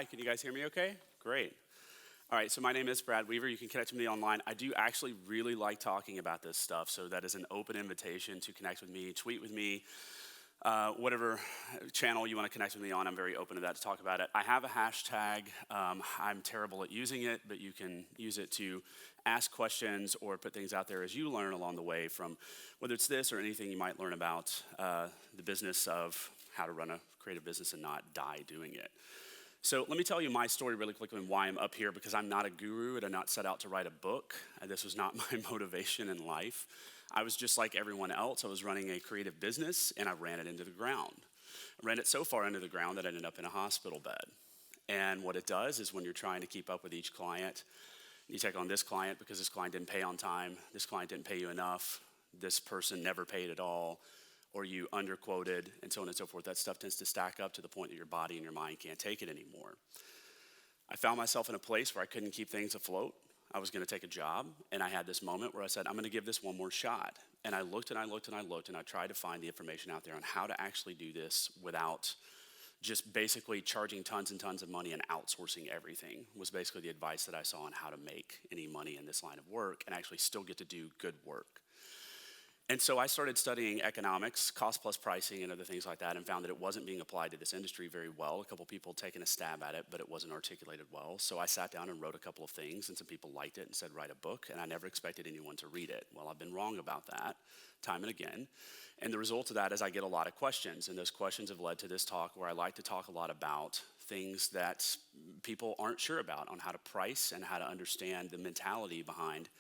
Hi, can you guys hear me okay? Great. All right, so my name is Brad Weaver. You can connect with me online. I do actually really like talking about this stuff, so that is an open invitation to connect with me, tweet with me, whatever channel you want to connect with me on. I'm very open to that to talk about it. I have a hashtag. I'm terrible at using it, but you can use it to ask questions or put things out there as you learn along the way from whether it's this or anything you might learn about the business of how to run a creative business and not die doing it. So let me tell you my story really quickly and why I'm up here, because I'm not a guru and I'm not set out to write a book. This was not my motivation in life. I was just like everyone else. I was running a creative business and I ran it into the ground. I ran it so far into the ground that I ended up in a hospital bed. And what it does is when you're trying to keep up with each client, you take on this client because this client didn't pay on time, this client didn't pay you enough, this person never paid at all, or you underquoted, and so on and so forth. That stuff tends to stack up to the point that your body and your mind can't take it anymore. I found myself in a place where I couldn't keep things afloat. I was gonna take a job, and I had this moment where I said, I'm gonna give this one more shot. And I looked and I looked and I looked, and I tried to find the information out there on how to actually do this without just basically charging tons and tons of money and outsourcing everything, was basically the advice that I saw on how to make any money in this line of work and actually still get to do good work. And so I started studying economics, cost plus pricing, and other things like that, and found that it wasn't being applied to this industry very well. A couple people had taken a stab at it, but it wasn't articulated well. So I sat down and wrote a couple of things, and some people liked it and said, write a book, and I never expected anyone to read it. Well, I've been wrong about that time and again. And the result of that is I get a lot of questions, and those questions have led to this talk where I like to talk a lot about things that people aren't sure about on how to price and how to understand the mentality behind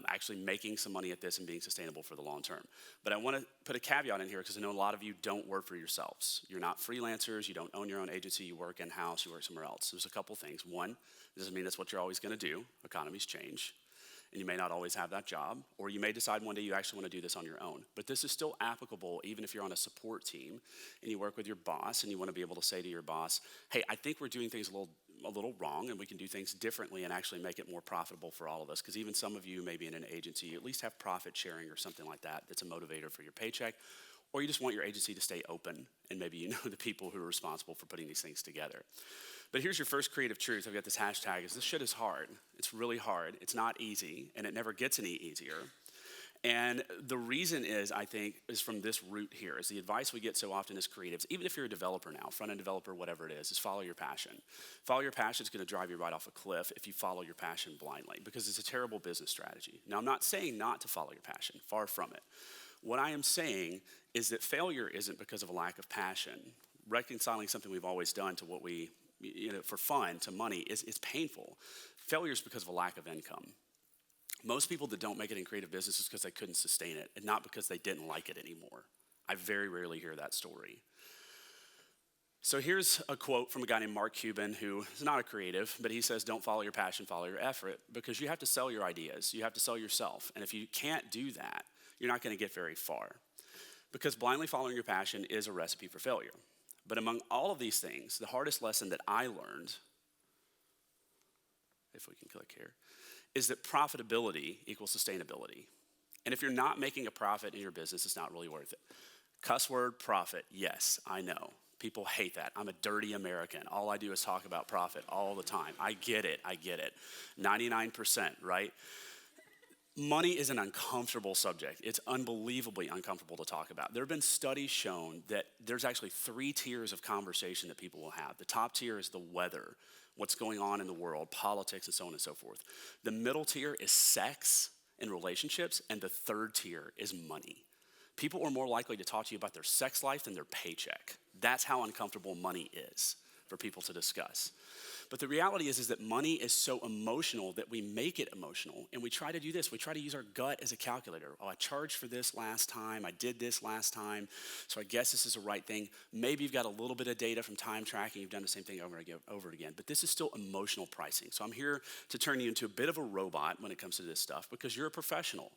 actually making some money at this and being sustainable for the long term. But I want to put a caveat in here because I know a lot of you don't work for yourselves. You're not freelancers, you don't own your own agency, you work in-house, you work somewhere else. There's a couple things. One, it doesn't mean that's what you're always gonna do. Economies change, and you may not always have that job, or you may decide one day you actually want to do this on your own. But this is still applicable even if you're on a support team and you work with your boss and you want to be able to say to your boss, hey, I think we're doing things a little wrong and we can do things differently and actually make it more profitable for all of us. Because even some of you may be in an agency, you at least have profit sharing or something like that that's a motivator for your paycheck, or you just want your agency to stay open and maybe you know the people who are responsible for putting these things together. But here's your first creative truth. I've got this hashtag, is this shit is hard. It's really hard. It's not easy, and it never gets any easier. And the reason is, I think, is from this root here, is the advice we get so often as creatives, even if you're a developer now, front-end developer, whatever it is follow your passion. Follow your passion is gonna drive you right off a cliff if you follow your passion blindly, because it's a terrible business strategy. Now, I'm not saying not to follow your passion, far from it. What I am saying is that failure isn't because of a lack of passion. Reconciling something we've always done to what we, for fun, to money, is painful. Failure is because of a lack of income. Most people that don't make it in creative business is because they couldn't sustain it and not because they didn't like it anymore. I very rarely hear that story. So here's a quote from a guy named Mark Cuban, who is not a creative, but he says, don't follow your passion, follow your effort, because you have to sell your ideas. You have to sell yourself. And if you can't do that, you're not gonna get very far. Because blindly following your passion is a recipe for failure. But among all of these things, the hardest lesson that I learned, if we can click here, is that profitability equals sustainability. And if you're not making a profit in your business, it's not really worth it. Cuss word, profit, yes, I know. People hate that. I'm a dirty American. All I do is talk about profit all the time. I get it. 99%, right? Money is an uncomfortable subject. It's unbelievably uncomfortable to talk about. There have been studies shown that there's actually 3 tiers of conversation that people will have. The top tier is the weather, what's going on in the world, politics, and so on and so forth. The middle tier is sex and relationships, and the third tier is money. People are more likely to talk to you about their sex life than their paycheck. That's how uncomfortable money is for people to discuss. But the reality is that money is so emotional that we make it emotional. And we try to do this. We try to use our gut as a calculator. Oh, I charged for this last time. I did this last time. So I guess this is the right thing. Maybe you've got a little bit of data from time tracking. You've done the same thing over and again. But this is still emotional pricing. So I'm here to turn you into a bit of a robot when it comes to this stuff, because you're a professional.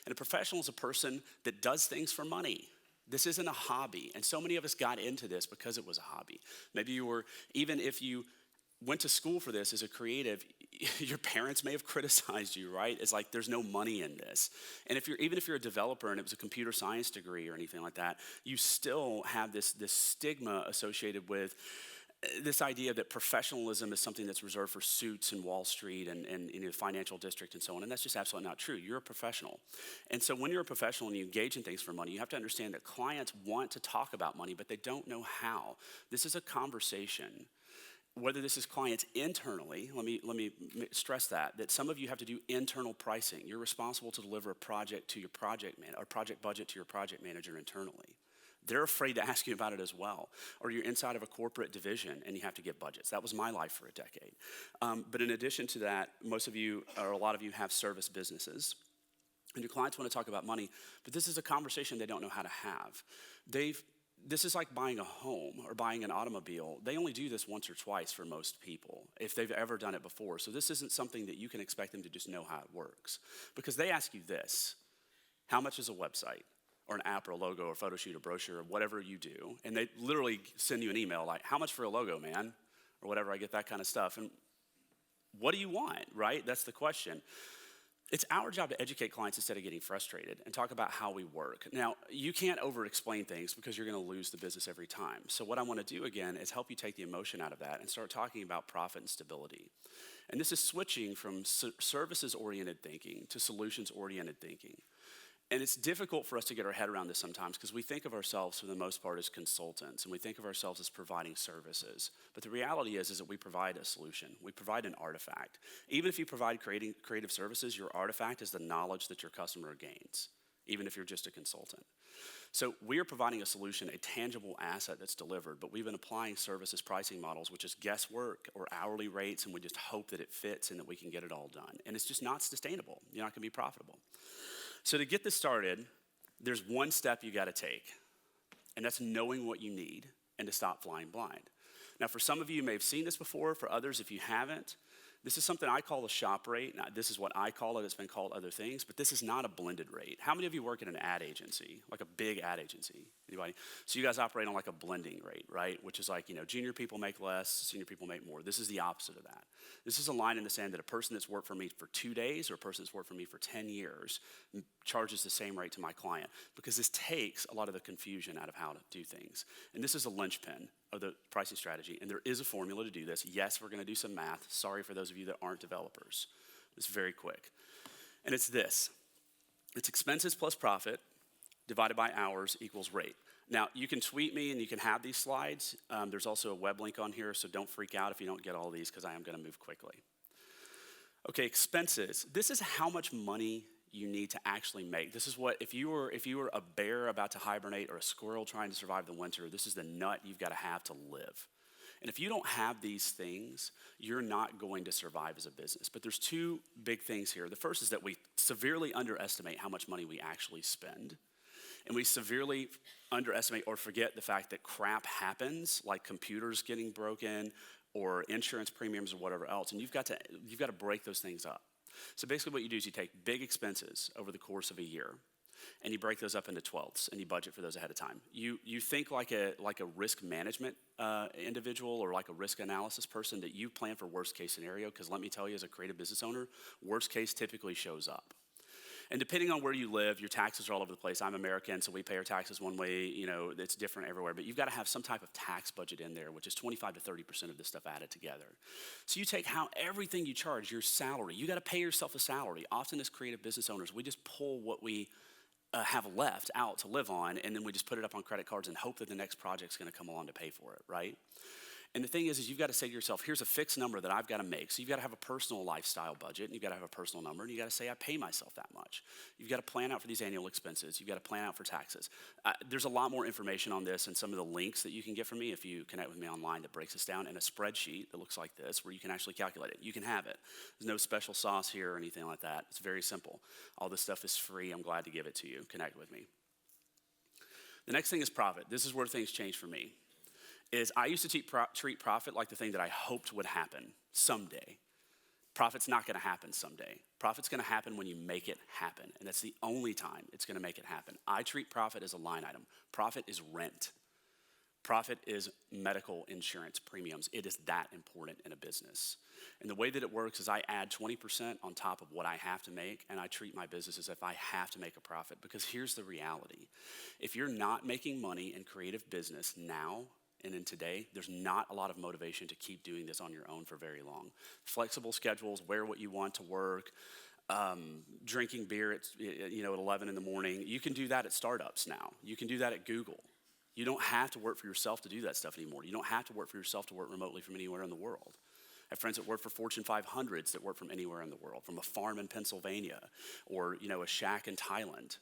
And a professional is a person that does things for money. This isn't a hobby. And so many of us got into this because it was a hobby. Maybe you were, even if you went to school for this as a creative, your parents may have criticized you, right? It's like there's no money in this. And even if you're a developer and it was a computer science degree or anything like that, you still have this stigma associated with this idea that professionalism is something that's reserved for suits and Wall Street and the financial district and so on, and that's just absolutely not true. You're a professional. And so when you're a professional and you engage in things for money, you have to understand that clients want to talk about money, but they don't know how. This is a conversation. Whether this is clients internally, let me stress that some of you have to do internal pricing. You're responsible to deliver a project to your project budget to your project manager internally. They're afraid to ask you about it as well. Or you're inside of a corporate division and you have to get budgets. That was my life for a decade. But in addition to that, most of you, or a lot of you, have service businesses. And your clients want to talk about money, but this is a conversation they don't know how to have. This is like buying a home or buying an automobile. They only do this once or twice for most people, if they've ever done it before. So this isn't something that you can expect them to just know how it works. Because they ask you this: how much is a website? Or an app or a logo or photo shoot or brochure or whatever you do. And they literally send you an email like, how much for a logo, man? Or whatever, I get that kind of stuff. And what do you want, right? That's the question. It's our job to educate clients instead of getting frustrated and talk about how we work. Now, you can't over-explain things because you're gonna lose the business every time. So what I wanna do again is help you take the emotion out of that and start talking about profit and stability. And this is switching from services-oriented thinking to solutions-oriented thinking. And it's difficult for us to get our head around this sometimes because we think of ourselves for the most part as consultants and we think of ourselves as providing services. But the reality is that we provide a solution. We provide an artifact. Even if you provide creative services, your artifact is the knowledge that your customer gains, even if you're just a consultant. So we are providing a solution, a tangible asset that's delivered, but we've been applying services pricing models, which is guesswork or hourly rates, and we just hope that it fits and that we can get it all done. And it's just not sustainable. You're not gonna be profitable. So to get this started, there's one step you gotta take, and that's knowing what you need and to stop flying blind. Now, for some of you may have seen this before. For others, if you haven't, this is something I call a shop rate. Now, this is what I call it. It's been called other things, but this is not a blended rate. How many of you work in an ad agency, like a big ad agency? Anybody? So you guys operate on like a blending rate, right? Which is like, junior people make less, senior people make more. This is the opposite of that. This is a line in the sand that a person that's worked for me for 2 days or a person that's worked for me for 10 years charges the same rate to my client, because this takes a lot of the confusion out of how to do things. And this is a linchpin of the pricing strategy, and there is a formula to do this. Yes, we're gonna do some math. Sorry for those of you that aren't developers. It's very quick. And it's this. It's expenses plus profit divided by hours equals rate. Now, you can tweet me and you can have these slides. There's also a web link on here, so don't freak out if you don't get all these, because I am gonna move quickly. Okay, expenses. This is how much money you need to actually make. This is what, if you were a bear about to hibernate or a squirrel trying to survive the winter, this is the nut you've gotta have to live. And if you don't have these things, you're not going to survive as a business. But there's two big things here. The first is that we severely underestimate how much money we actually spend. And we severely underestimate or forget the fact that crap happens, like computers getting broken or insurance premiums or whatever else. And you've got to break those things up. So basically what you do is you take big expenses over the course of a year and you break those up into 12ths and you budget for those ahead of time. You think like a risk management individual or like a risk analysis person, that you plan for worst case scenario, because let me tell you, as a creative business owner, worst case typically shows up. And depending on where you live, your taxes are all over the place. I'm American, so we pay our taxes one way, it's different everywhere. But you've got to have some type of tax budget in there, which is 25 to 30% of this stuff added together. So you take how everything you charge, your salary, you got to pay yourself a salary. Often as creative business owners, we just pull what we have left out to live on, and then we just put it up on credit cards and hope that the next project's going to come along to pay for it, right? And the thing is you've got to say to yourself, here's a fixed number that I've got to make. So you've got to have a personal lifestyle budget, and you've got to have a personal number, and you got to say, I pay myself that much. You've got to plan out for these annual expenses. You've got to plan out for taxes. There's a lot more information on this and some of the links that you can get from me if you connect with me online that breaks this down in a spreadsheet that looks like this, where you can actually calculate it. You can have it. There's no special sauce here or anything like that. It's very simple. All this stuff is free. I'm glad to give it to you. Connect with me. The next thing is profit. This is where things change for me. I used to treat profit like the thing that I hoped would happen someday. Profit's not gonna happen someday. Profit's gonna happen when you make it happen, and that's the only time it's gonna make it happen. I treat profit as a line item. Profit is rent. Profit is medical insurance premiums. It is that important in a business. And the way that it works is I add 20% on top of what I have to make, and I treat my business as if I have to make a profit, because here's the reality. If you're not making money in creative business now, and in today, there's not a lot of motivation to keep doing this on your own for very long. Flexible schedules, wear what you want to work, drinking beer at 11 in the morning. You can do that at startups now. You can do that at Google. You don't have to work for yourself to do that stuff anymore. You don't have to work for yourself to work remotely from anywhere in the world. I have friends that work for Fortune 500s that work from anywhere in the world, from a farm in Pennsylvania or, a shack in Thailand.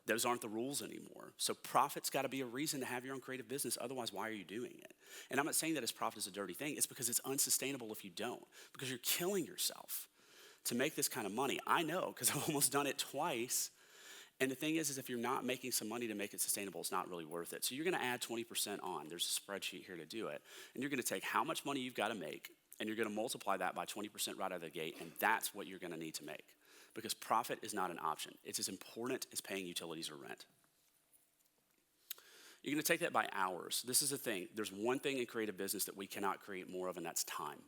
Those aren't the rules anymore. So profit's got to be a reason to have your own creative business. Otherwise, why are you doing it? And I'm not saying that as profit is a dirty thing. It's because it's unsustainable if you don't, because you're killing yourself to make this kind of money. I know, because I've almost done it twice. And the thing is if you're not making some money to make it sustainable, it's not really worth it. So you're going to add 20% on. There's a spreadsheet here to do it. And you're going to take how much money you've got to make, and you're going to multiply that by 20% right out of the gate, and that's what you're going to need to make. Because profit is not an option. It's as important as paying utilities or rent. You're going to take that by hours. This is the thing. There's one thing in creative business that we cannot create more of, and that's time.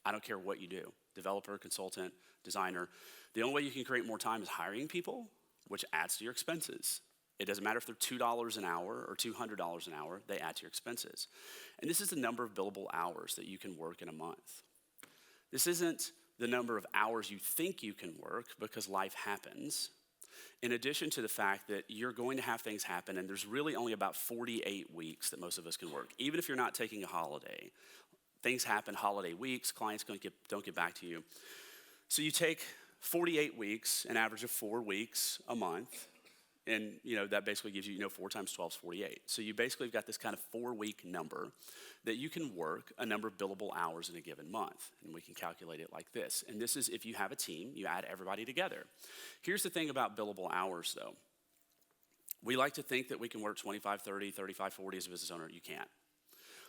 I don't care what you do, developer, consultant, designer. The only way you can create more time is hiring people, which adds to your expenses. It doesn't matter if they're $2 an hour or $200 an hour, they add to your expenses. And this is the number of billable hours that you can work in a month. This isn't the number of hours you think you can work because life happens. In addition to the fact that you're going to have things happen, and there's really only about 48 weeks that most of us can work. Even if you're not taking a holiday, things happen holiday weeks, clients don't get back to you. So you take 48 weeks, an average of 4 weeks a month, and that basically gives you, 4 times 12 is 48. So you basically have got this kind of 4-week number that you can work a number of billable hours in a given month. And we can calculate it like this. And this is if you have a team, you add everybody together. Here's the thing about billable hours, though. We like to think that we can work 25, 30, 35, 40 as a business owner. You can't.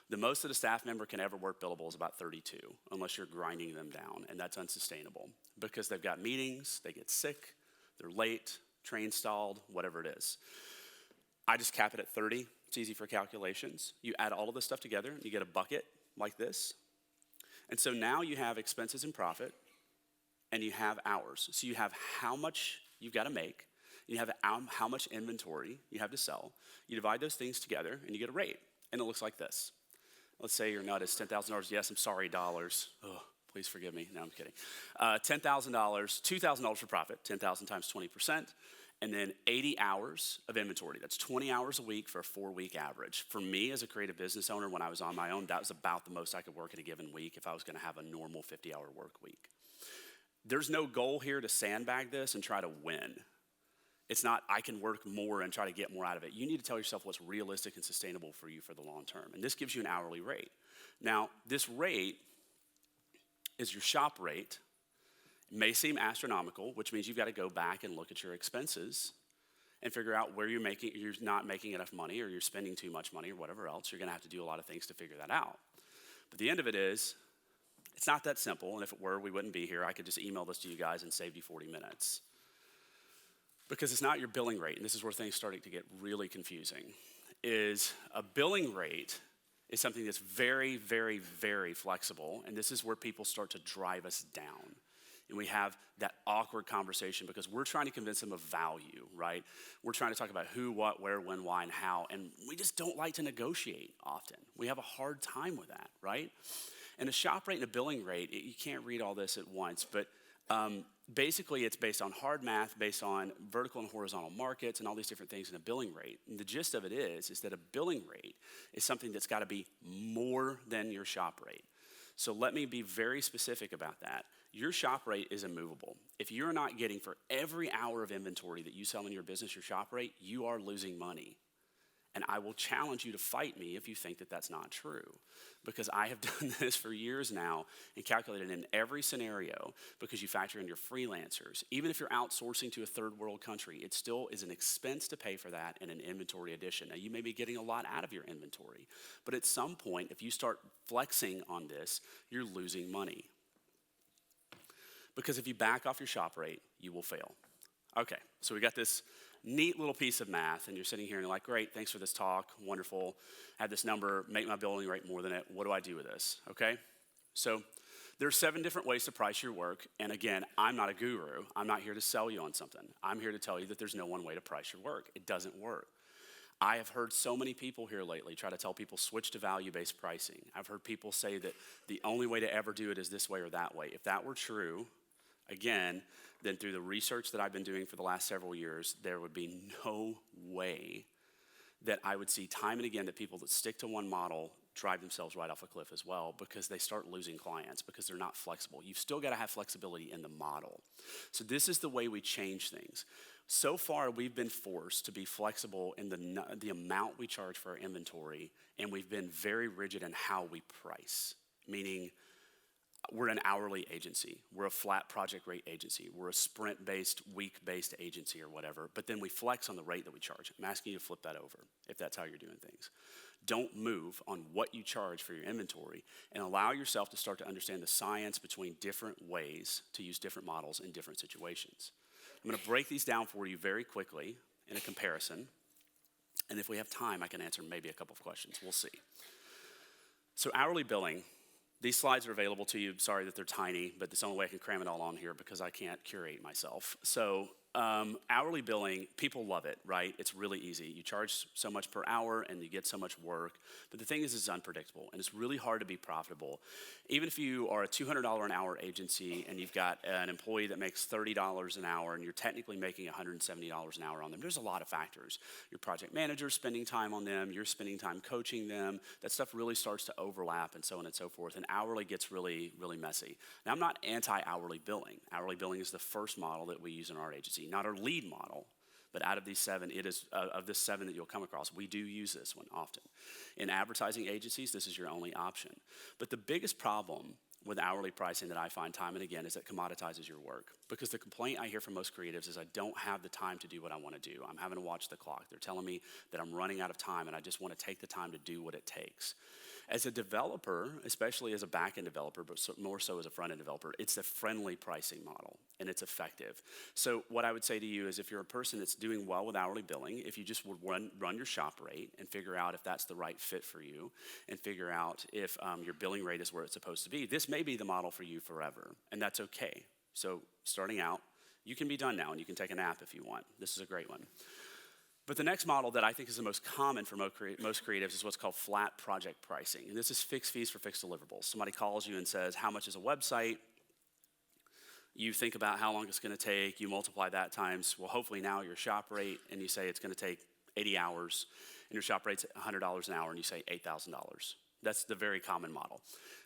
The most that a staff member can ever work billable is about 32, unless you're grinding them down, and that's unsustainable because they've got meetings, they get sick, they're late, train stalled, whatever it is. I just cap it at 30. It's easy for calculations. You add all of this stuff together, and you get a bucket like this. And so now you have expenses and profit, and you have hours. So you have how much you've got to make, you have how much inventory you have to sell. You divide those things together, and you get a rate, and it looks like this. Let's say your nut is $10,000. Yes, I'm sorry, dollars. Oh, please forgive me. No, I'm kidding. $10,000, $2,000 for profit, 10,000 times 20%, and then 80 hours of inventory. That's 20 hours a week for a 4-week average. For me as a creative business owner, when I was on my own, that was about the most I could work in a given week if I was going to have a normal 50-hour work week. There's no goal here to sandbag this and try to win. It's not I can work more and try to get more out of it. You need to tell yourself what's realistic and sustainable for you for the long term. And this gives you an hourly rate. Now, this rate is your shop rate. It may seem astronomical, which means you've got to go back and look at your expenses and figure out where you're not making enough money or you're spending too much money or whatever else. You're going to have to do a lot of things to figure that out. But the end of it is, it's not that simple. And if it were, we wouldn't be here. I could just email this to you guys and save you 40 minutes. Because it's not your billing rate, and this is where things starting to get really confusing, is a billing rate is something that's very, very, very flexible, and this is where people start to drive us down. And we have that awkward conversation because we're trying to convince them of value, right? We're trying to talk about who, what, where, when, why, and how, and we just don't like to negotiate often. We have a hard time with that, right? And a shop rate and a billing rate, you can't read all this at once, but basically it's based on hard math, based on vertical and horizontal markets and all these different things in a billing rate. And the gist of it is that a billing rate is something that's got to be more than your shop rate. So let me be very specific about that. Your shop rate is immovable. If you're not getting for every hour of inventory that you sell in your business your shop rate, you are losing money. And I will challenge you to fight me if you think that that's not true. Because I have done this for years now and calculated in every scenario because you factor in your freelancers. Even if you're outsourcing to a third world country, it still is an expense to pay for that and an inventory addition. Now you may be getting a lot out of your inventory, but at some point, if you start flexing on this, you're losing money. Because if you back off your shop rate, you will fail. Okay, so we got this neat little piece of math, and you're sitting here and you're like, great, thanks for this talk, wonderful. I have this number, make my billing rate more than it. What do I do with this, okay? So there's 7 different ways to price your work, and again, I'm not a guru. I'm not here to sell you on something. I'm here to tell you that there's no one way to price your work. It doesn't work. I have heard so many people here lately try to tell people switch to value-based pricing. I've heard people say that the only way to ever do it is this way or that way. If that were true, again, then through the research that I've been doing for the last several years, there would be no way that I would see time and again that people that stick to one model drive themselves right off a cliff as well, because they start losing clients because they're not flexible. You've still got to have flexibility in the model. So this is the way we change things. So far, we've been forced to be flexible in the amount we charge for our inventory, and we've been very rigid in how we price, meaning we're an hourly agency. We're a flat project rate agency. We're a sprint-based, week-based agency or whatever, but then we flex on the rate that we charge. I'm asking you to flip that over if that's how you're doing things. Don't move on what you charge for your inventory, and allow yourself to start to understand the science between different ways to use different models in different situations. I'm gonna break these down for you very quickly in a comparison, and if we have time, I can answer maybe a couple of questions. We'll see. So hourly billing. These slides are available to you. Sorry that they're tiny, but it's the only way I can cram it all on here because I can't curate myself. So hourly billing, people love it, right? It's really easy. You charge so much per hour and you get so much work. But the thing is, it's unpredictable and it's really hard to be profitable. Even if you are a $200 an hour agency and you've got an employee that makes $30 an hour and you're technically making $170 an hour on them, there's a lot of factors. Your project manager's spending time on them, you're spending time coaching them. That stuff really starts to overlap and so on and so forth. And hourly gets really, really messy. Now, I'm not anti-hourly billing. Hourly billing is the first model that we use in our agency. Not our lead model, but out of these seven, it is of this seven that you'll come across, we do use this one often. In advertising agencies, this is your only option. But the biggest problem with hourly pricing that I find time and again is that commoditizes your work. Because the complaint I hear from most creatives is I don't have the time to do what I want to do. I'm having to watch the clock. They're telling me that I'm running out of time and I just want to take the time to do what it takes. As a developer, especially as a back-end developer, but more so as a front-end developer, it's a friendly pricing model, and it's effective. So what I would say to you is if you're a person that's doing well with hourly billing, if you just would run your shop rate and figure out if that's the right fit for you, and figure out if your billing rate is where it's supposed to be, this may be the model for you forever, and that's okay. So starting out, you can be done now, and you can take a nap if you want. This is a great one. But the next model that I think is the most common for most creatives is what's called flat project pricing. And this is fixed fees for fixed deliverables. Somebody calls you and says, how much is a website? You think about how long it's gonna take, you multiply that times, well, hopefully now your shop rate, and you say it's gonna take 80 hours, and your shop rate's $100 an hour, and you say $8,000. That's the very common model.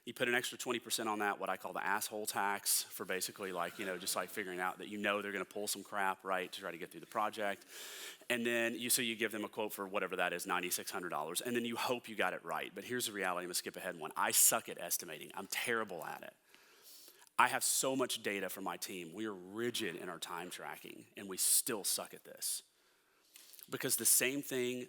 You put an extra 20% on that, what I call the asshole tax, for basically like, just like figuring out that they're gonna pull some crap, right, to try to get through the project. And then you give them a quote for whatever that is, $9,600, and then you hope you got it right. But here's the reality, I'm gonna skip ahead one. I suck at estimating, I'm terrible at it. I have so much data from my team. We are rigid in our time tracking, and we still suck at this. Because the same thing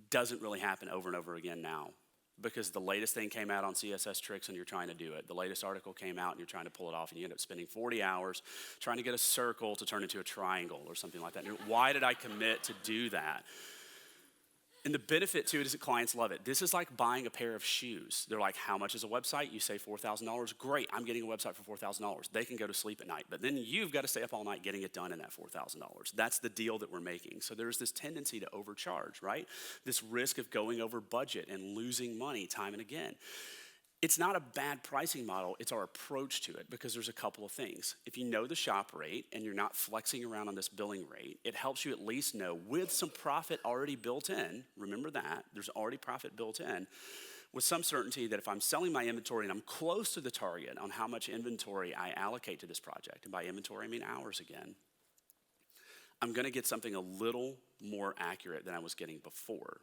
doesn't really happen over and over again now. Because the latest thing came out on CSS tricks and you're trying to do it. The latest article came out and you're trying to pull it off and you end up spending 40 hours trying to get a circle to turn into a triangle or something like that. And why did I commit to do that? And the benefit to it is that clients love it. This is like buying a pair of shoes. They're like, how much is a website? You say $4,000. Great, I'm getting a website for $4,000. They can go to sleep at night, but then you've got to stay up all night getting it done in that $4,000. That's the deal that we're making. So there's this tendency to overcharge, right? This risk of going over budget and losing money time and again. It's not a bad pricing model, it's our approach to it, because there's a couple of things. If you know the shop rate and you're not flexing around on this billing rate, it helps you at least know with some profit already built in, remember that, there's already profit built in, with some certainty that if I'm selling my inventory and I'm close to the target on how much inventory I allocate to this project, and by inventory I mean hours again, I'm gonna get something a little more accurate than I was getting before.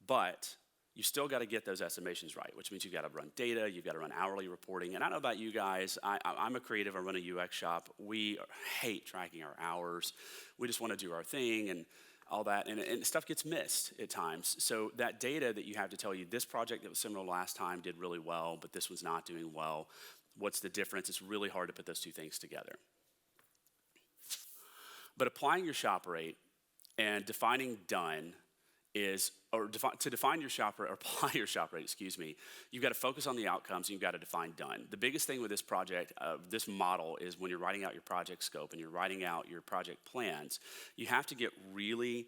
But you still got to get those estimations right, which means you've got to run data, you've got to run hourly reporting. And I don't know about you guys, I'm a creative, I run a UX shop. We hate tracking our hours. We just want to do our thing and all that, and stuff gets missed at times. So that data that you have to tell you, this project that was similar to last time did really well, but this one's not doing well. What's the difference? It's really hard to put those two things together. But applying your shop rate and defining done to define your shop rate, or apply your shop rate, you've got to focus on the outcomes and you've got to define done. The biggest thing with this project, this model, is when you're writing out your project scope and you're writing out your project plans, you have to get really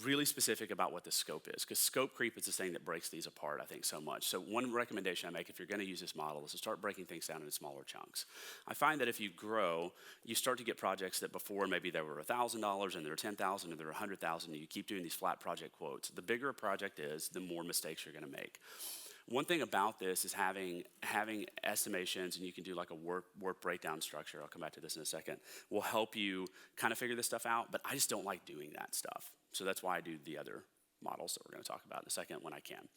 really specific about what the scope is, because scope creep is the thing that breaks these apart, I think, so much. So one recommendation I make if you're going to use this model is to start breaking things down into smaller chunks. I find that if you grow, you start to get projects that before maybe they were $1,000 and they're $10,000 and they're $100,000, and you keep doing these flat project quotes. The bigger a project is, the more mistakes you're going to make. One thing about this is having estimations, and you can do like a work breakdown structure, I'll come back to this in a second, will help you kind of figure this stuff out, but I just don't like doing that stuff. So that's why I do the other models that we're gonna talk about in a second when I can.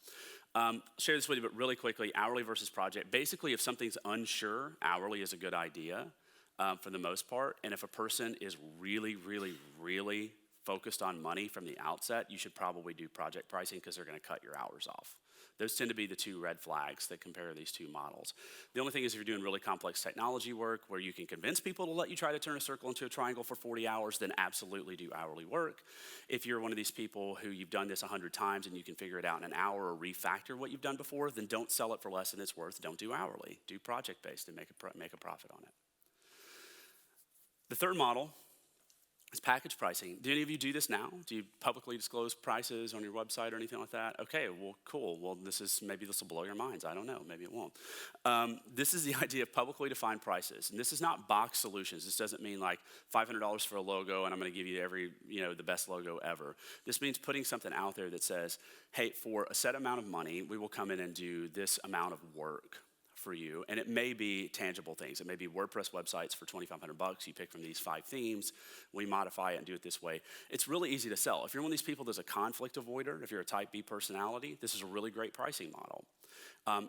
I'll share this with you, but really quickly, hourly versus project. Basically, if something's unsure, hourly is a good idea for the most part, and if a person is really, really, really focused on money from the outset, you should probably do project pricing because they're gonna cut your hours off. Those tend to be the two red flags that compare these two models. The only thing is if you're doing really complex technology work where you can convince people to let you try to turn a circle into a triangle for 40 hours, then absolutely do hourly work. If you're one of these people who you've done this 100 times and you can figure it out in an hour or refactor what you've done before, then don't sell it for less than it's worth. Don't do hourly. Do project-based and make a profit on it. The third model is package pricing. Do any of you do this now? Do you publicly disclose prices on your website or anything like that? Okay, well, cool. Well, maybe this will blow your minds. I don't know. Maybe it won't. This is the idea of publicly defined prices. And this is not box solutions. This doesn't mean like $500 for a logo and I'm going to give you the best logo ever. This means putting something out there that says, hey, for a set amount of money, we will come in and do this amount of work for you, and it may be tangible things. It may be WordPress websites for $2,500. You pick from these 5 themes, we modify it and do it this way. It's really easy to sell. If you're one of these people that's a conflict avoider, if you're a type B personality, this is a really great pricing model.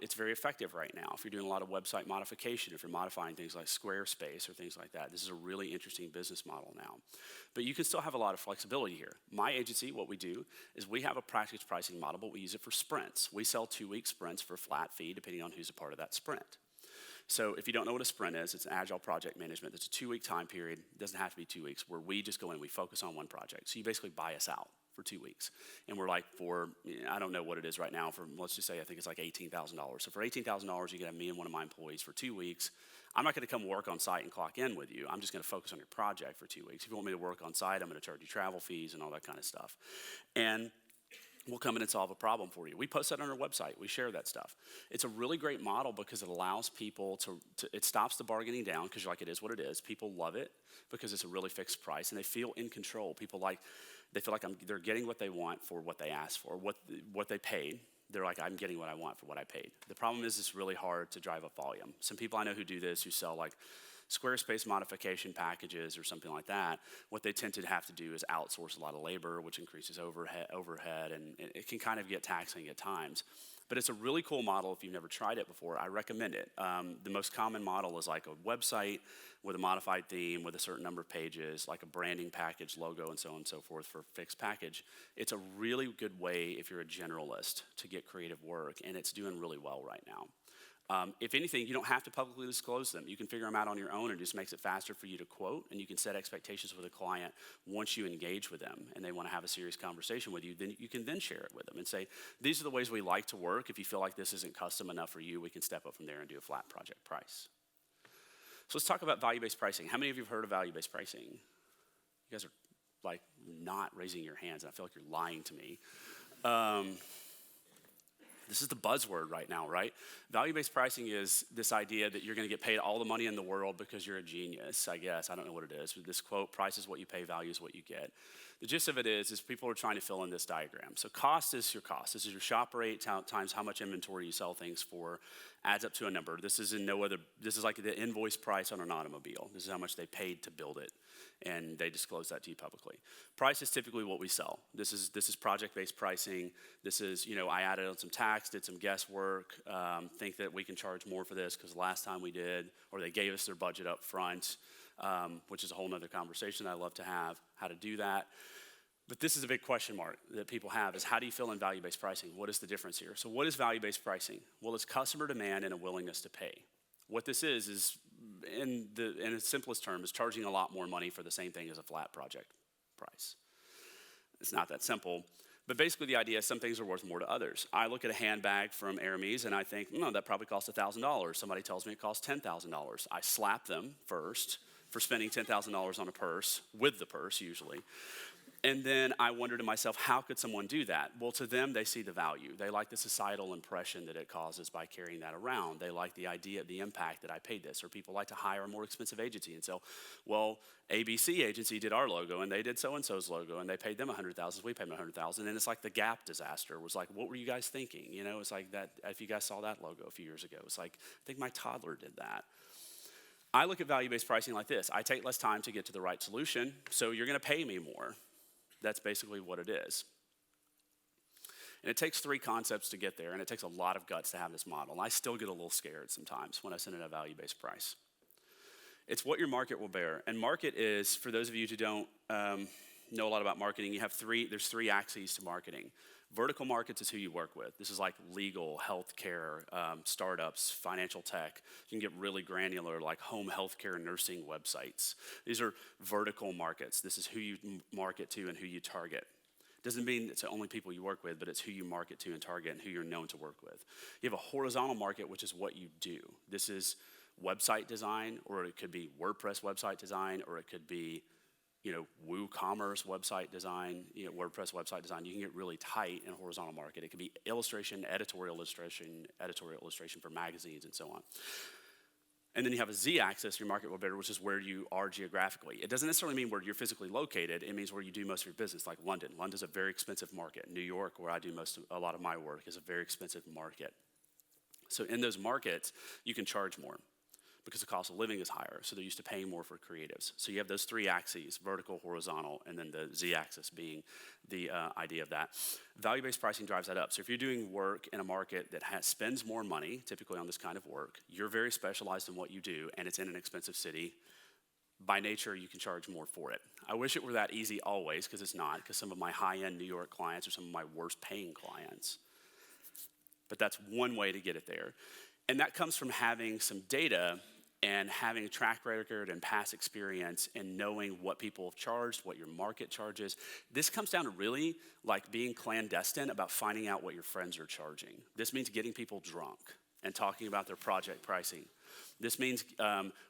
It's very effective right now. If you're doing a lot of website modification, if you're modifying things like Squarespace or things like that, this is a really interesting business model now. But you can still have a lot of flexibility here. My agency, what we do is we have a package pricing model, but we use it for sprints. We sell 2-week sprints for a flat fee, depending on who's a part of that sprint. So if you don't know what a sprint is, it's an agile project management. It's a 2-week time period. It doesn't have to be 2 weeks, where we just go in and we focus on one project. So you basically buy us out for 2 weeks. And we're like, I don't know what it is right now, let's just say I think it's like $18,000. So for $18,000, you can have me and one of my employees for 2 weeks. I'm not gonna come work on site and clock in with you. I'm just gonna focus on your project for 2 weeks. If you want me to work on site, I'm gonna charge you travel fees and all that kind of stuff. And we'll come in and solve a problem for you. We post that on our website. We share that stuff. It's a really great model because it allows people it stops the bargaining down, because you're like, it is what it is. People love it because it's a really fixed price and they feel in control. They feel like they're getting what they want for what they asked for, what they paid. They're like, I'm getting what I want for what I paid. The problem is it's really hard to drive up volume. Some people I know who do this, who sell like Squarespace modification packages or something like that, what they tend to have to do is outsource a lot of labor, which increases overhead, and it can kind of get taxing at times. But it's a really cool model if you've never tried it before. I recommend it. The most common model is like a website with a modified theme with a certain number of pages, like a branding package, logo, and so on and so forth for a fixed package. It's a really good way if you're a generalist to get creative work, and it's doing really well right now. If anything, you don't have to publicly disclose them. You can figure them out on your own, and it just makes it faster for you to quote, and you can set expectations with a client once you engage with them and they want to have a serious conversation with you. Then you can then share it with them and say, these are the ways we like to work. If you feel like this isn't custom enough for you, we can step up from there and do a flat project price. So let's talk about value-based pricing. How many of you have heard of value-based pricing? You guys are like not raising your hands, and I feel like you're lying to me. This is the buzzword right now, right? Value-based pricing is this idea that you're gonna get paid all the money in the world because you're a genius, I guess. I don't know what it is. This quote, price is what you pay, value is what you get. The gist of it is people are trying to fill in this diagram. So cost is your cost. This is your shop rate times how much inventory you sell things for, adds up to a number. This is like the invoice price on an automobile. This is how much they paid to build it, and they disclose that to you publicly. Price is typically what we sell. This is project-based pricing. This is, I added on some tax, did some guesswork, think that we can charge more for this because last time we did, or they gave us their budget up front, which is a whole nother conversation I love to have, how to do that. But this is a big question mark that people have, is how do you fill in value-based pricing? What is the difference here? So what is value-based pricing? Well, it's customer demand and a willingness to pay. What this is in its simplest term, is charging a lot more money for the same thing as a flat project price. It's not that simple. But basically the idea is some things are worth more to others. I look at a handbag from Hermes and I think, no, that probably costs $1,000. Somebody tells me it costs $10,000. I slap them first for spending $10,000 on a purse, with the purse usually. And then I wonder to myself, how could someone do that? Well, to them, they see the value. They like the societal impression that it causes by carrying that around. They like the idea of the impact that I paid this. Or people like to hire a more expensive agency and say, well, ABC agency did our logo, and they did so-and-so's logo, and they paid them $100,000, we paid them $100,000. And it's like the Gap disaster was like, what were you guys thinking? You know, it's like that, if you guys saw that logo a few years ago, it's like, I think my toddler did that. I look at value-based pricing like this. I take less time to get to the right solution, so you're gonna pay me more. That's basically what it is. And it takes 3 concepts to get there, and it takes a lot of guts to have this model. And I still get a little scared sometimes when I send in a value-based price. It's what your market will bear. And market is, for those of you who don't know a lot about marketing, there's 3 axes to marketing. Vertical markets is who you work with. This is like legal, healthcare, startups, financial tech. You can get really granular, like home healthcare nursing websites. These are vertical markets. This is who you market to and who you target. Doesn't mean it's the only people you work with, but it's who you market to and target and who you're known to work with. You have a horizontal market, which is what you do. This is website design, or it could be WordPress website design, or it could be WooCommerce website design, WordPress website design. You can get really tight in a horizontal market. It could be illustration, editorial illustration for magazines and so on. And then you have a Z-axis, your market will bear, which is where you are geographically. It doesn't necessarily mean where you're physically located. It means where you do most of your business, like London. London's a very expensive market. New York, where I do a lot of my work, is a very expensive market. So in those markets, you can charge more, because the cost of living is higher, so they're used to paying more for creatives. So you have those 3 axes, vertical, horizontal, and then the Z-axis being the idea of that. Value-based pricing drives that up. So if you're doing work in a market that spends more money, typically on this kind of work, you're very specialized in what you do, and it's in an expensive city, by nature, you can charge more for it. I wish it were that easy always, because it's not, because some of my high-end New York clients are some of my worst-paying clients. But that's one way to get it there. And that comes from having some data and having a track record and past experience and knowing what people have charged, what your market charges. This comes down to really like being clandestine about finding out what your friends are charging. This means getting people drunk and talking about their project pricing. This means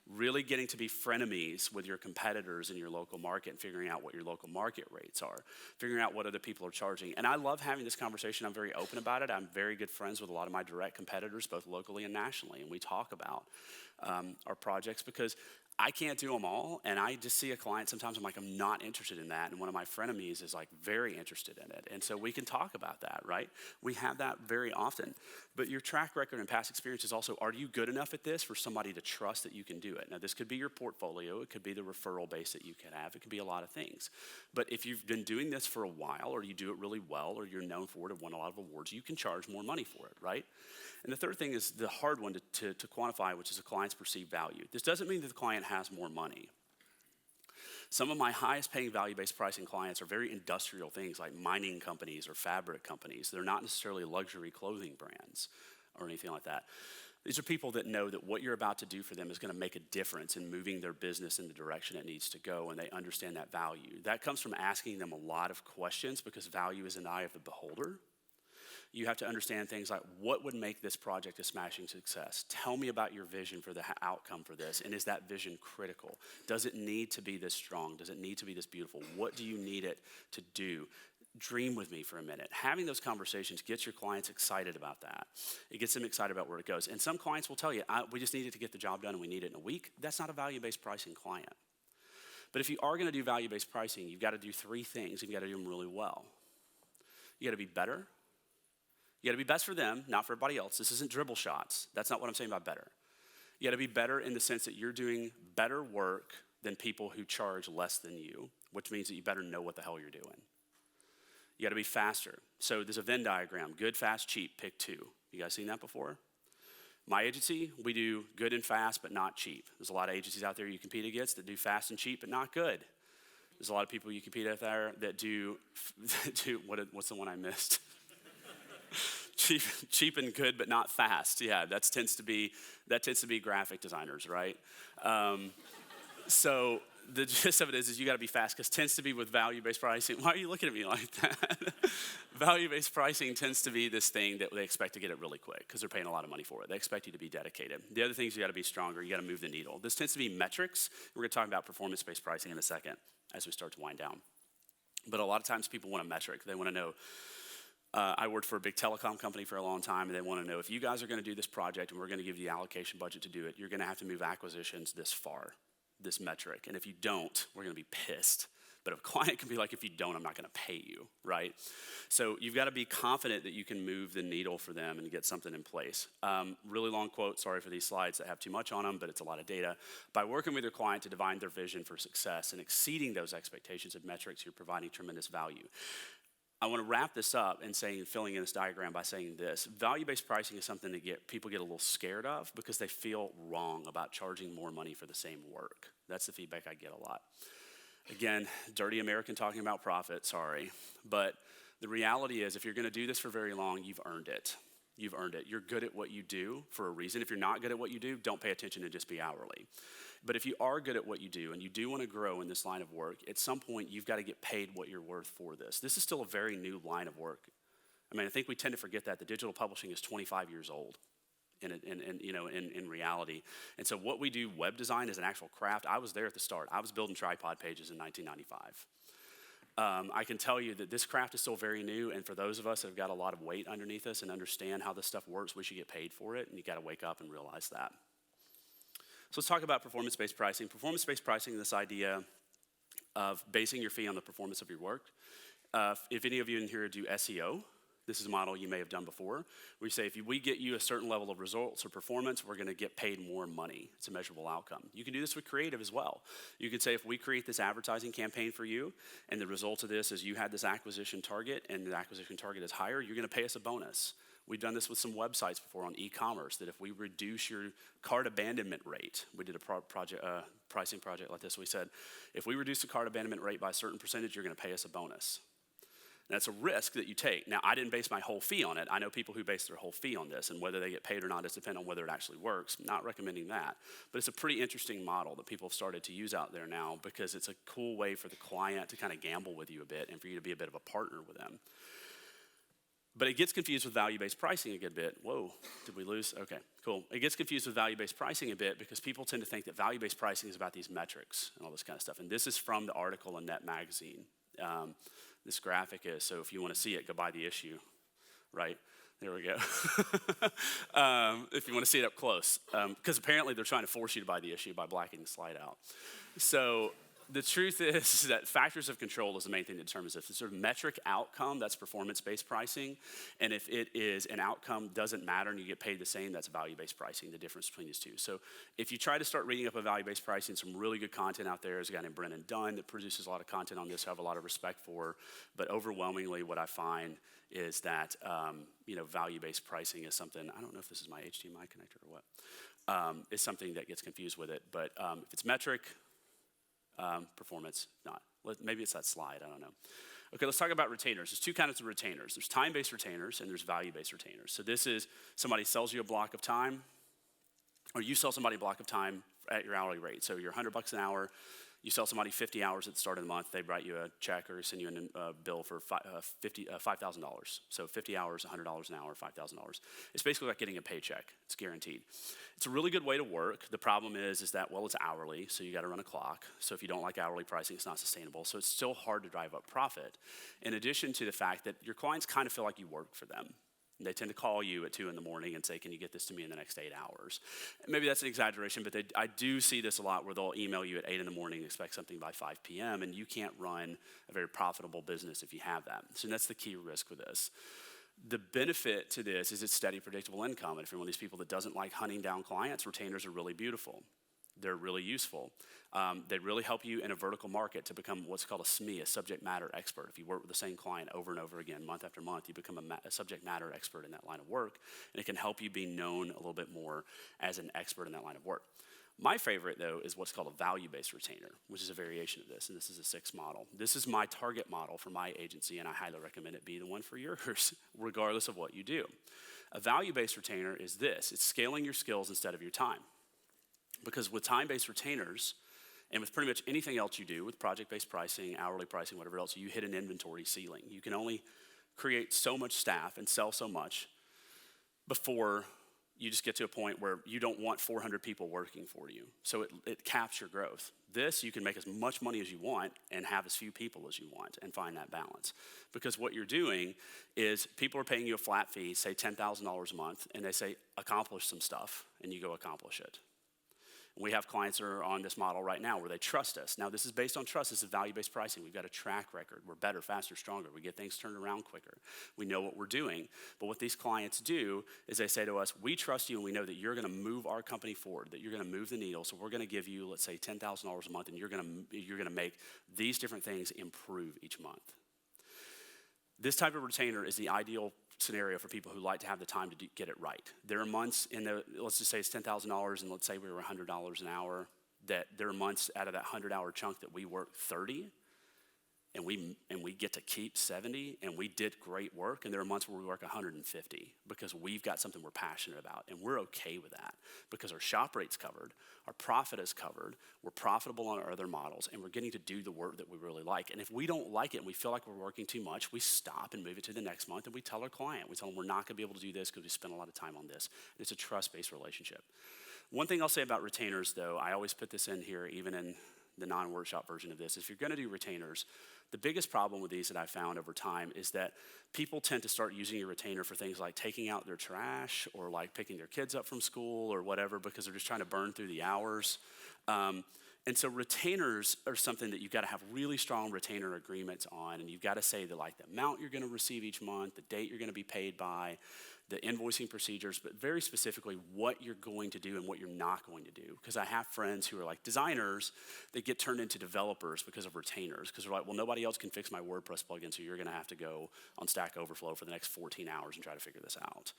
really getting to be frenemies with your competitors in your local market and figuring out what your local market rates are, figuring out what other people are charging. And I love having this conversation. I'm very open about it. I'm very good friends with a lot of my direct competitors, both locally and nationally. And we talk about our projects because I can't do them all. And I just see a client, sometimes I'm like, I'm not interested in that. And one of my frenemies is like very interested in it. And so we can talk about that, right? We have that very often. But your track record and past experience is also, are you good enough at this for somebody to trust that you can do it? Now, this could be your portfolio. It could be the referral base that you can have. It could be a lot of things. But if you've been doing this for a while, or you do it really well, or you're known for it and won a lot of awards, you can charge more money for it, right? And the third thing is the hard one to quantify, which is a client's perceived value. This doesn't mean that the client has more money. Some of my highest paying value-based pricing clients are very industrial things like mining companies or fabric companies. They're not necessarily luxury clothing brands or anything like that. These are people that know that what you're about to do for them is going to make a difference in moving their business in the direction it needs to go, and they understand that value. That comes from asking them a lot of questions because value is in the eye of the beholder. You have to understand things like, what would make this project a smashing success? Tell me about your vision for the outcome for this, and is that vision critical? Does it need to be this strong? Does it need to be this beautiful? What do you need it to do? Dream with me for a minute. Having those conversations gets your clients excited about that. It gets them excited about where it goes. And some clients will tell you, we just needed to get the job done and we need it in a week. That's not a value-based pricing client. But if you are gonna do value-based pricing, you've gotta do 3 things, and you gotta do them really well. You gotta be better. You gotta be best for them, not for everybody else. This isn't dribble shots. That's not what I'm saying about better. You gotta be better in the sense that you're doing better work than people who charge less than you, which means that you better know what the hell you're doing. You gotta be faster. So there's a Venn diagram, good, fast, cheap, pick 2. You guys seen that before? My agency, we do good and fast, but not cheap. There's a lot of agencies out there you compete against that do fast and cheap, but not good. There's a lot of people you compete out there that do what's the one I missed? cheap and good, but not fast. Yeah, that tends to be graphic designers, right? So the gist of it is you got to be fast because tends to be with value-based pricing. Why are you looking at me like that? Value-based pricing tends to be this thing that they expect to get it really quick because they're paying a lot of money for it. They expect you to be dedicated. The other things, you got to be stronger. You got to move the needle. This tends to be metrics. We're going to talk about performance-based pricing in a second as we start to wind down. But a lot of times people want a metric. They want to know, I worked for a big telecom company for a long time, and they want to know if you guys are going to do this project and we're going to give you the allocation budget to do it, you're going to have to move acquisitions this far, this metric. And if you don't, we're going to be pissed. But a client can be like, if you don't, I'm not going to pay you, right? So you've got to be confident that you can move the needle for them and get something in place. Really long quote, sorry for these slides that have too much on them, but it's a lot of data. By working with your client to define their vision for success and exceeding those expectations of metrics, you're providing tremendous value. I want to wrap this up and filling in this diagram by saying this. Value-based pricing is something that people get a little scared of because they feel wrong about charging more money for the same work. That's the feedback I get a lot. Again, dirty American talking about profit, sorry. But the reality is if you're going to do this for very long, you've earned it. You've earned it. You're good at what you do for a reason. If you're not good at what you do, don't pay attention and just be hourly. But if you are good at what you do and you do want to grow in this line of work, at some point you've got to get paid what you're worth for this. This is still a very new line of work. I think we tend to forget that. The digital publishing is 25 years old in reality. And so what we do, web design is an actual craft. I was there at the start. I was building tripod pages in 1995. I can tell you that this craft is still very new, and for those of us that have got a lot of weight underneath us and understand how this stuff works, we should get paid for it, and you got to wake up and realize that. So let's talk about performance-based pricing. Performance-based pricing is this idea of basing your fee on the performance of your work. If any of you in here do SEO, this is a model you may have done before. We say if we get you a certain level of results or performance, we're going to get paid more money. It's a measurable outcome. You can do this with creative as well. You could say if we create this advertising campaign for you and the result of this is you had this acquisition target and the acquisition target is higher, you're going to pay us a bonus. We've done this with some websites before on e-commerce, that if we reduce your cart abandonment rate, we did a pricing project like this. We said, if we reduce the cart abandonment rate by a certain percentage, you're going to pay us a bonus. And that's a risk that you take. Now, I didn't base my whole fee on it. I know people who base their whole fee on this, and whether they get paid or not is dependent on whether it actually works. I'm not recommending that. But it's a pretty interesting model that people have started to use out there now because it's a cool way for the client to kind of gamble with you a bit and for you to be a bit of a partner with them. But it gets confused with value-based pricing a good bit. Whoa, did we lose? Okay, cool. It gets confused with value-based pricing a bit because people tend to think that value-based pricing is about these metrics and all this kind of stuff. And this is from the article in Net Magazine. This graphic is, so if you want to see it, go buy the issue, right? There we go. If you want to see it up close. Because apparently they're trying to force you to buy the issue by blacking the slide out. So the truth is that factors of control is the main thing that determines if it's sort of metric outcome, that's performance-based pricing. And if it is an outcome doesn't matter and you get paid the same, that's value-based pricing, the difference between these two. So if you try to start reading up a value-based pricing, some really good content out there. There's a guy named Brennan Dunn that produces a lot of content on this I have a lot of respect for. But overwhelmingly what I find is that value-based pricing is something, I don't know if this is my HDMI connector or what, is something that gets confused with it. But if it's metric, performance, not. Maybe it's that slide, I don't know. Okay, let's talk about retainers. There's two kinds of retainers. There's time-based retainers and there's value-based retainers. So this is somebody sells you a block of time, or you sell somebody a block of time at your hourly rate. So you're $100 an hour, you sell somebody 50 hours at the start of the month, they write you a check or send you a bill for $5,000. So 50 hours, $100 an hour, $5,000. It's basically like getting a paycheck. It's guaranteed. It's a really good way to work. The problem is that, well, it's hourly, so you got to run a clock. So if you don't like hourly pricing, it's not sustainable. So it's still hard to drive up profit. In addition to the fact that your clients kind of feel like you work for them. They tend to call you at 2 in the morning and say, can you get this to me in the next 8 hours? Maybe that's an exaggeration, but I do see this a lot where they'll email you at 8 in the morning and expect something by 5 p.m., and you can't run a very profitable business if you have that. So that's the key risk with this. The benefit to this is it's steady, predictable income. And if you're one of these people that doesn't like hunting down clients, retainers are really beautiful. They're really useful. They really help you in a vertical market to become what's called a SME, a subject matter expert. If you work with the same client over and over again, month after month, you become a subject matter expert in that line of work, and it can help you be known a little bit more as an expert in that line of work. My favorite, though, is what's called a value-based retainer, which is a variation of this, and this is a 6 model. This is my target model for my agency, and I highly recommend it be the one for yours, regardless of what you do. A value-based retainer is this. It's scaling your skills instead of your time. Because with time-based retainers, and with pretty much anything else you do, with project-based pricing, hourly pricing, whatever else, you hit an inventory ceiling. You can only create so much staff and sell so much before you just get to a point where you don't want 400 people working for you. So it caps your growth. This, you can make as much money as you want and have as few people as you want and find that balance. Because what you're doing is people are paying you a flat fee, say $10,000 a month, and they say, accomplish some stuff, and you go accomplish it. We have clients that are on this model right now where they trust us. Now, this is based on trust. This is value-based pricing. We've got a track record. We're better, faster, stronger. We get things turned around quicker. We know what we're doing. But what these clients do is they say to us, we trust you and we know that you're going to move our company forward, that you're going to move the needle. So we're going to give you, let's say, $10,000 a month, and you're going to make these different things improve each month. This type of retainer is the ideal scenario for people who like to have the time to get it right. There are months let's just say it's $10,000 and let's say we were $100 an hour, that there are months out of that 100-hour chunk that we work 30 and we get to keep 70 and we did great work, and there are months where we work 150 because we've got something we're passionate about and we're okay with that because our shop rate's covered, our profit is covered, we're profitable on our other models, and we're getting to do the work that we really like. And if we don't like it and we feel like we're working too much, we stop and move it to the next month, and we tell our client, we tell them we're not gonna be able to do this because we spent a lot of time on this. And it's a trust-based relationship. One thing I'll say about retainers though, I always put this in here even in the non-workshop version of this, if you're gonna do retainers, the biggest problem with these that I've found over time is that people tend to start using your retainer for things like taking out their trash or like picking their kids up from school or whatever because they're just trying to burn through the hours. And so retainers are something that you've got to have really strong retainer agreements on, and you've got to say the amount you're going to receive each month, the date you're going to be paid by, the invoicing procedures, but very specifically what you're going to do and what you're not going to do. Because I have friends who are like designers that get turned into developers because of retainers, because they're like, well, nobody else can fix my WordPress plugin, so you're going to have to go on Stack Overflow for the next 14 hours and try to figure this out.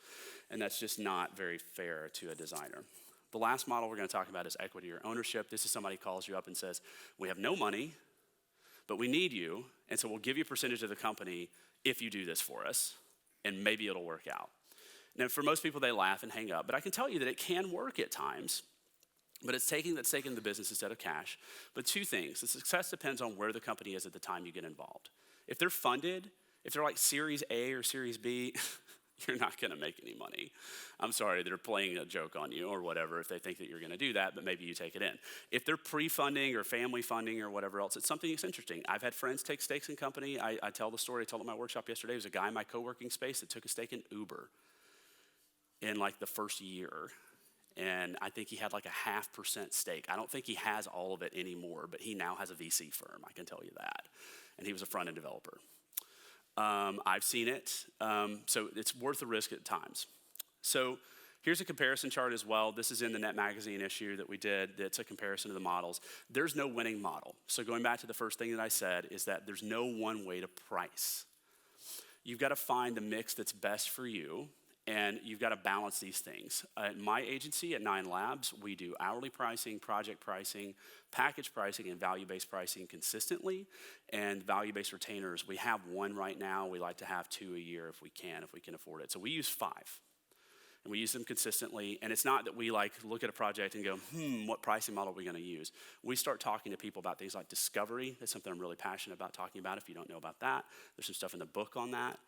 And that's just not very fair to a designer. The last model we're going to talk about is equity or ownership. This is somebody calls you up and says, we have no money, but we need you, and so we'll give you a percentage of the company if you do this for us, and maybe it'll work out. Now, for most people, they laugh and hang up, but I can tell you that it can work at times, but it's taking the business instead of cash. But two things, the success depends on where the company is at the time you get involved. If they're funded, if they're like Series A or Series B, you're not gonna make any money. I'm sorry, they're playing a joke on you or whatever if they think that you're gonna do that, but maybe you take it in. If they're pre-funding or family funding or whatever else, it's something that's interesting. I've had friends take stakes in company. I tell the story, I told it at my workshop yesterday. There was a guy in my co-working space that took a stake in Uber in like the first year. And I think he had like a 0.5% stake. I don't think he has all of it anymore, but he now has a VC firm, I can tell you that. And he was a front-end developer. I've seen it, so it's worth the risk at times. So here's a comparison chart as well. This is in the Net Magazine issue that we did. That's a comparison of the models. There's no winning model. So going back to the first thing that I said is that there's no one way to price. You've got to find the mix that's best for you, and you've got to balance these things. At my agency, at 9 Labs, we do hourly pricing, project pricing, package pricing, and value-based pricing consistently. And value-based retainers, we have one right now. We like to have 2 a year if we can afford it. So we use 5. And we use them consistently. And it's not that we like look at a project and go, what pricing model are we gonna use? We start talking to people about things like discovery. That's something I'm really passionate about talking about if you don't know about that. There's some stuff in the book on that.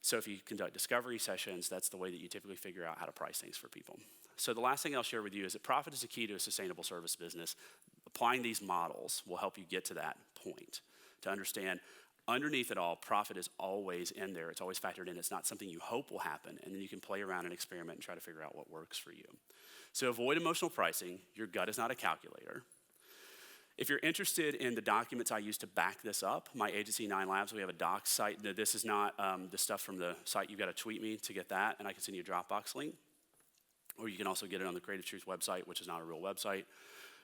So if you conduct discovery sessions, that's the way that you typically figure out how to price things for people. So the last thing I'll share with you is that profit is the key to a sustainable service business. Applying these models will help you get to that point, to understand underneath it all, profit is always in there. It's always factored in. It's not something you hope will happen, and then you can play around and experiment and try to figure out what works for you. So avoid emotional pricing. Your gut is not a calculator. If you're interested in the documents I use to back this up, my agency, 9 Labs, we have a docs site. This is not the stuff from the site. You've got to tweet me to get that, and I can send you a Dropbox link. Or you can also get it on the Creative Truth website, which is not a real website.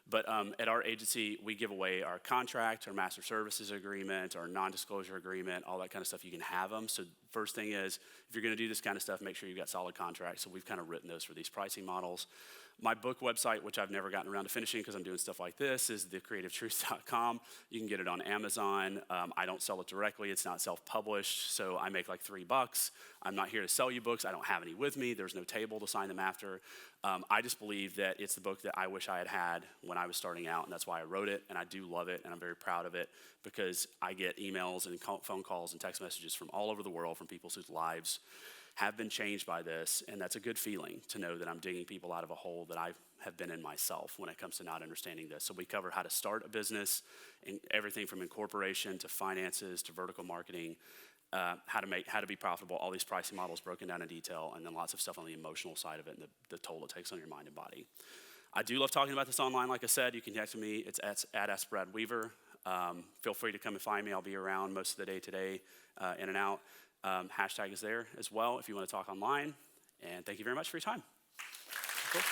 But at our agency, we give away our contract, our master services agreement, our non-disclosure agreement, all that kind of stuff. You can have them. So first thing is, if you're going to do this kind of stuff, make sure you've got solid contracts. So we've kind of written those for these pricing models. My book website, which I've never gotten around to finishing because I'm doing stuff like this, is thecreativetruth.com. You can get it on Amazon. I don't sell it directly. It's not self-published, so I make like $3. I'm not here to sell you books. I don't have any with me. There's no table to sign them after. I just believe that it's the book that I wish I had had when I was starting out, and that's why I wrote it, and I do love it, and I'm very proud of it because I get emails and phone calls and text messages from all over the world from people whose lives have been changed by this, and that's a good feeling to know that I'm digging people out of a hole that I have been in myself when it comes to not understanding this. So we cover how to start a business, and everything from incorporation to finances to vertical marketing, how to be profitable, all these pricing models broken down in detail, and then lots of stuff on the emotional side of it and the toll it takes on your mind and body. I do love talking about this online. Like I said, you can connect with me. It's at @AskBradWeaver. Feel free to come and find me. I'll be around most of the day today, in and out. Hashtag is there as well if you want to talk online. And thank you very much for your time. Cool.